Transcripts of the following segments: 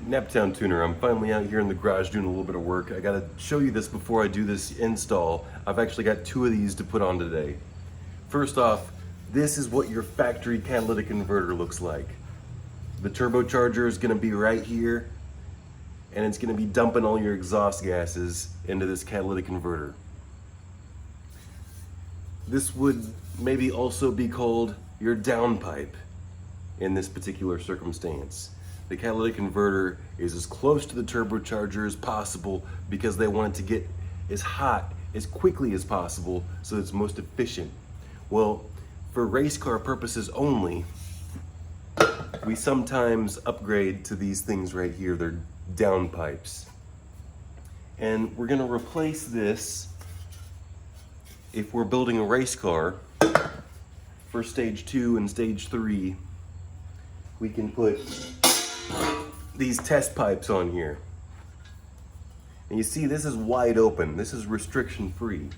Naptown Tuner, I'm finally out here in the garage doing a little bit of work. I gotta show you this before I do this install. I've actually got two of these to put on today. First off, this is what your factory catalytic converter looks like. The turbocharger is gonna be right here, and it's gonna be dumping all your exhaust gases into this catalytic converter. This would maybe also be called your downpipe in this particular circumstance. The catalytic converter is as close to the turbocharger as possible because they want it to get as hot as quickly as possible so it's most efficient. Well, for race car purposes only, we sometimes upgrade to these things right here. They're downpipes. And we're gonna replace this if we're building a race car for stage 2 and stage 3. We can put these test pipes on here. And you see, this is wide open. This is restriction free.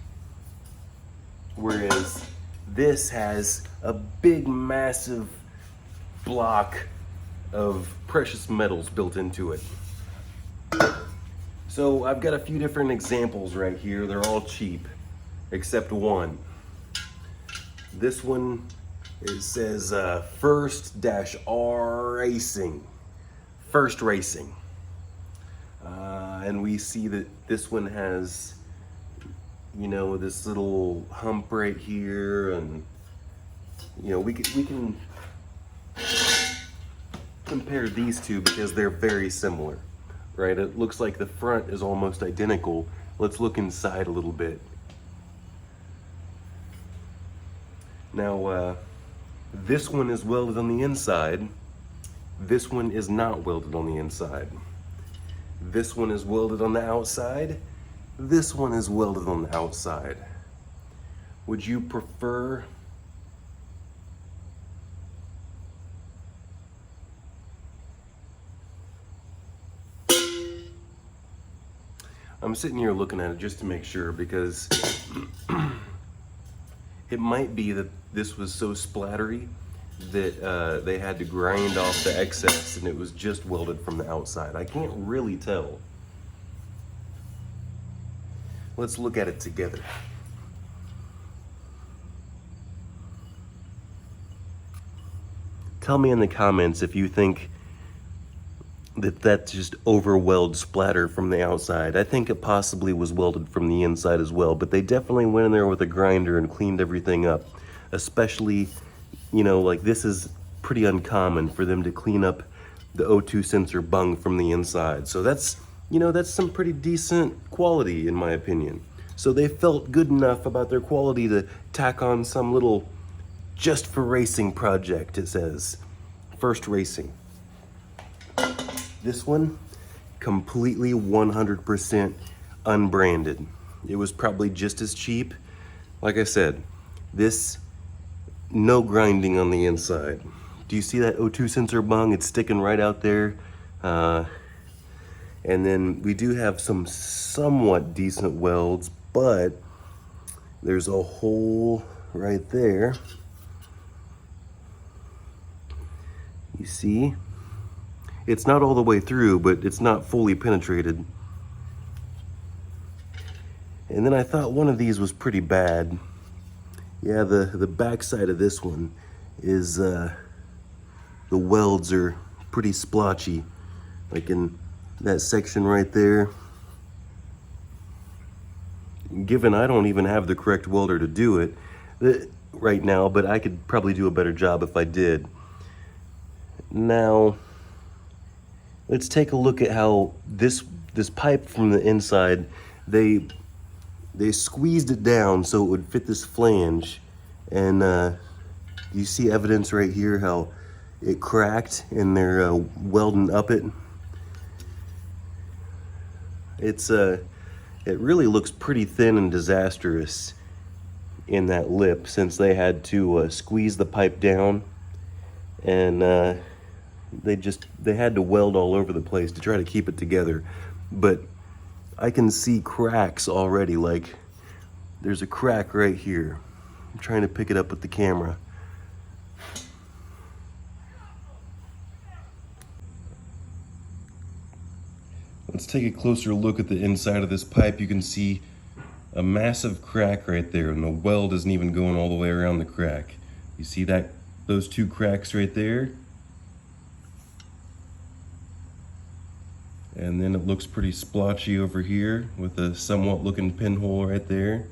Whereas this has a big, massive block of precious metals built into it. So I've got a few different examples right here. They're all cheap, except one. This one, it says First-R Racing. First Racing. And we see that this one has, you know, this little hump right here, and you know, we can compare these two because they're very similar, right? It looks like the front is almost identical. Let's look inside a little bit. Now, this one is welded on the inside. This one is not welded on the inside. This one is welded on the outside. This one is welded on the outside. Would you prefer I'm sitting here looking at it just to make sure, because it might be that this was so splattery that they had to grind off the excess and it was just welded from the outside. I can't really tell. Let's look at it together. Tell me in the comments if you think that that's just over weld splatter from the outside. I think it possibly was welded from the inside as well, but they definitely went in there with a grinder and cleaned everything up. Especially, you know, like this is pretty uncommon for them to clean up the O2 sensor bung from the inside. So that's, you know, that's some pretty decent quality in my opinion. So they felt good enough about their quality to tack on some little just for racing project, it says. First Racing. This one, completely 100% unbranded. It was probably just as cheap. Like I said, this, no grinding on the inside. Do you see that O2 sensor bung? It's sticking right out there. And then we do have some somewhat decent welds, but there's a hole right there. You see? It's not all the way through, but it's not fully penetrated. And then I thought one of these was pretty bad. Yeah, the back side of this one is, the welds are pretty splotchy. Like in that section right there. Given I don't even have the correct welder to do it right now, but I could probably do a better job if I did. Now, let's take a look at how this pipe from the inside, they squeezed it down so it would fit this flange. And you see evidence right here how it cracked and they're welding up it. It really looks pretty thin and disastrous in that lip, since they had to squeeze the pipe down, and they had to weld all over the place to try to keep it together. But I can see cracks already. Like there's a crack right here. I'm trying to pick it up with the camera. Let's take a closer look at the inside of this pipe. You can see a massive crack right there, and the weld isn't even going all the way around the crack. You see that, those two cracks right there? And then it looks pretty splotchy over here with a somewhat looking pinhole right there.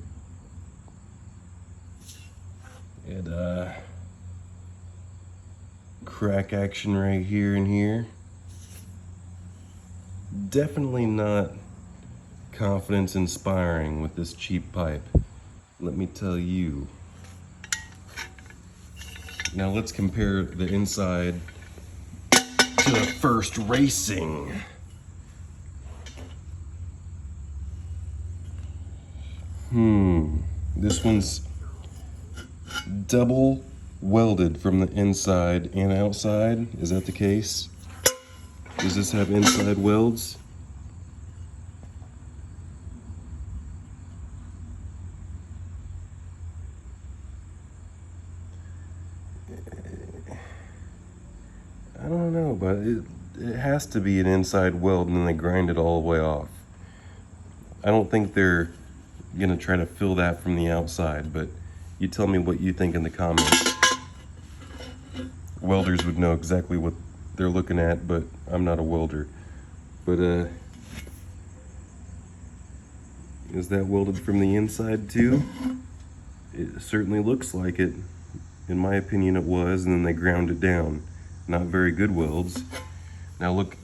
And crack action right here and here. Definitely not confidence inspiring with this cheap pipe, let me tell you. Now let's compare the inside to the first racing. This one's double welded from the inside and outside. Is that the case? Does this have inside welds? I don't know, but it has to be an inside weld, and then they grind it all the way off. I don't think they're gonna try to fill that from the outside, but you tell me what you think in the comments. Welders would know exactly what they're looking at, but I'm not a welder. But is that welded from the inside too? It certainly looks like it. In my opinion, it was, and then they ground it down. Not very good welds. Now look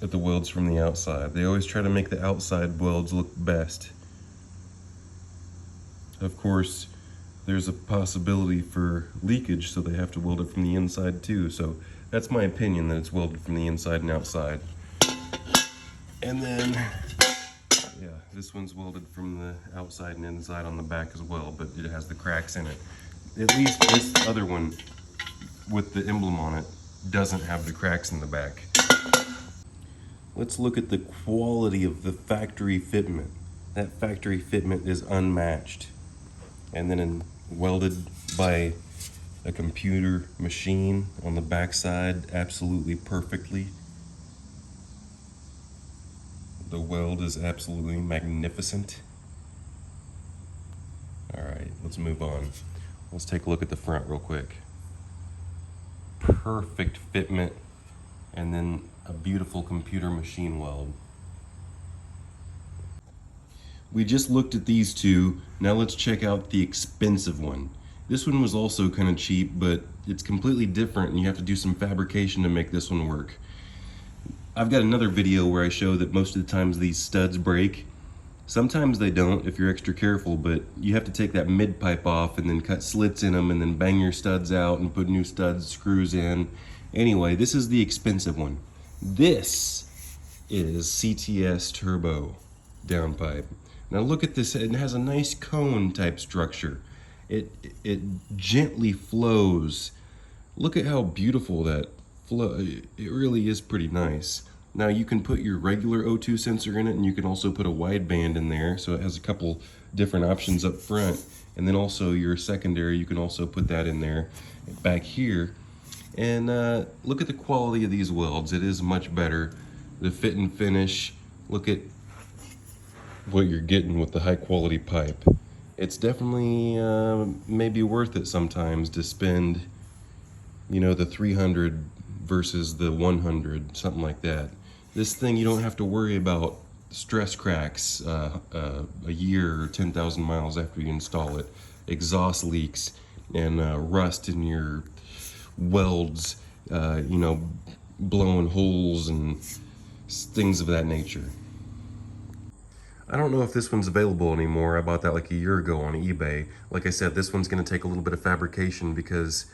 at the welds from the outside. They always try to make the outside welds look best. Of course, there's a possibility for leakage, so they have to weld it from the inside too. So that's my opinion, that it's welded from the inside and outside. And then, yeah, this one's welded from the outside and inside on the back as well, but it has the cracks in it. At least this other one with the emblem on it doesn't have the cracks in the back. Let's look at the quality of the factory fitment. That factory fitment is unmatched. And then welded by a computer machine on the backside absolutely perfectly. The weld is absolutely magnificent. All right, let's move on. Let's take a look at the front real quick. Perfect fitment, and then a beautiful computer machine weld. We just looked at these two. Now let's check out the expensive one. This one was also kind of cheap, but it's completely different, and you have to do some fabrication to make this one work. I've got another video where I show that most of the times these studs break. Sometimes they don't if you're extra careful, but you have to take that mid pipe off and then cut slits in them and then bang your studs out and put new studs, screws in. Anyway, this is the expensive one. This is CTS Turbo downpipe. Now look at this, it has a nice cone type structure. It gently flows. Look at how beautiful that flow, it really is pretty nice. Now you can put your regular O2 sensor in it, and you can also put a wideband in there, so it has a couple different options up front. And then also your secondary, you can also put that in there back here. And look at the quality of these welds. It is much better. The fit and finish, look at what you're getting with the high quality pipe. It's definitely maybe worth it sometimes to spend, you know, the 300 versus the 100, something like that. This thing, you don't have to worry about stress cracks a year or 10,000 miles after you install it, exhaust leaks, and rust in your welds, you know, blowing holes and things of that nature. I don't know if this one's available anymore. I bought that like a year ago on eBay. Like I said, this one's gonna take a little bit of fabrication because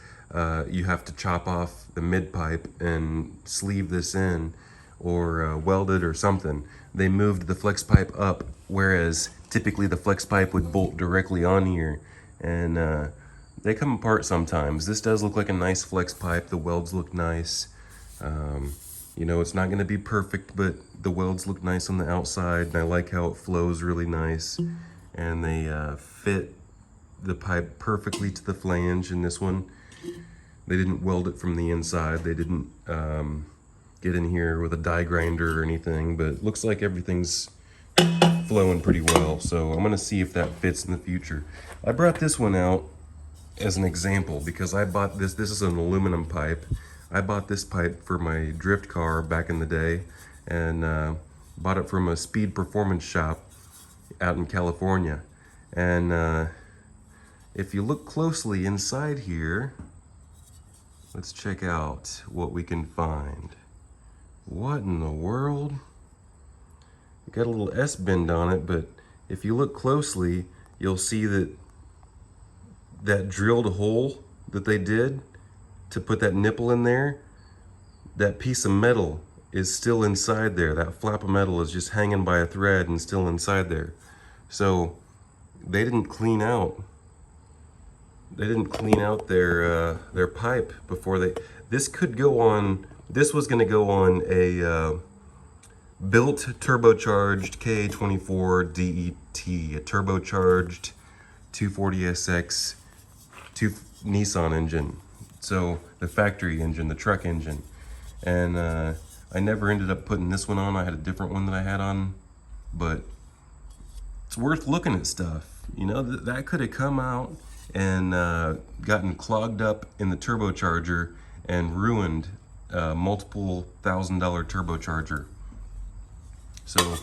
you have to chop off the mid pipe and sleeve this in, or weld it or something. They moved the flex pipe up, whereas typically the flex pipe would bolt directly on here, and they come apart sometimes. This does look like a nice flex pipe. The welds look nice. You know, it's not gonna be perfect, but the welds look nice on the outside, and I like how it flows really nice. And they fit the pipe perfectly to the flange in this one. They didn't weld it from the inside. They didn't get in here with a die grinder or anything, but it looks like everything's flowing pretty well. So I'm gonna see if that fits in the future. I brought this one out as an example because I bought this. This is an aluminum pipe. I bought this pipe for my drift car back in the day, and bought it from a speed performance shop out in California. And if you look closely inside here, let's check out what we can find. What in the world? Got a little S-bend on it, but if you look closely, you'll see that drilled hole that they did to put that nipple in there, that piece of metal is still inside there. That flap of metal is just hanging by a thread and still inside there. So they didn't clean out their pipe before they. This could go on. This was going to go on a built turbocharged K24 DET, a turbocharged 240SX Nissan engine. So the factory engine, the truck engine. And I never ended up putting this one on. I had a different one that I had on, but it's worth looking at stuff. You know, that could have come out and gotten clogged up in the turbocharger and ruined multiple $1,000 turbocharger. So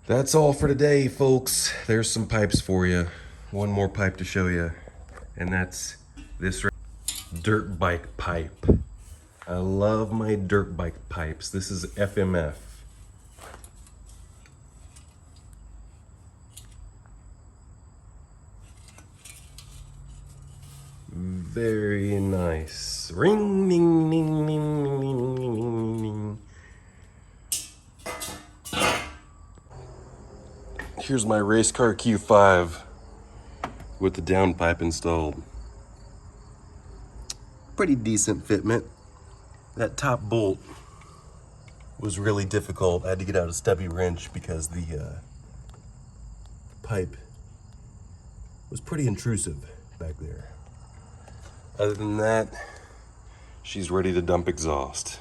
that's all for today, folks. There's some pipes for you. One more pipe to show you, and that's this dirt bike pipe. I love my dirt bike pipes. This is FMF. Very nice. Ring, ding, ding, ding, ding, ding, ding, ding. Here's my race car Q5 with the downpipe installed. Pretty decent fitment. That top bolt was really difficult. I had to get out a stubby wrench because the pipe was pretty intrusive back there. Other than that, she's ready to dump exhaust.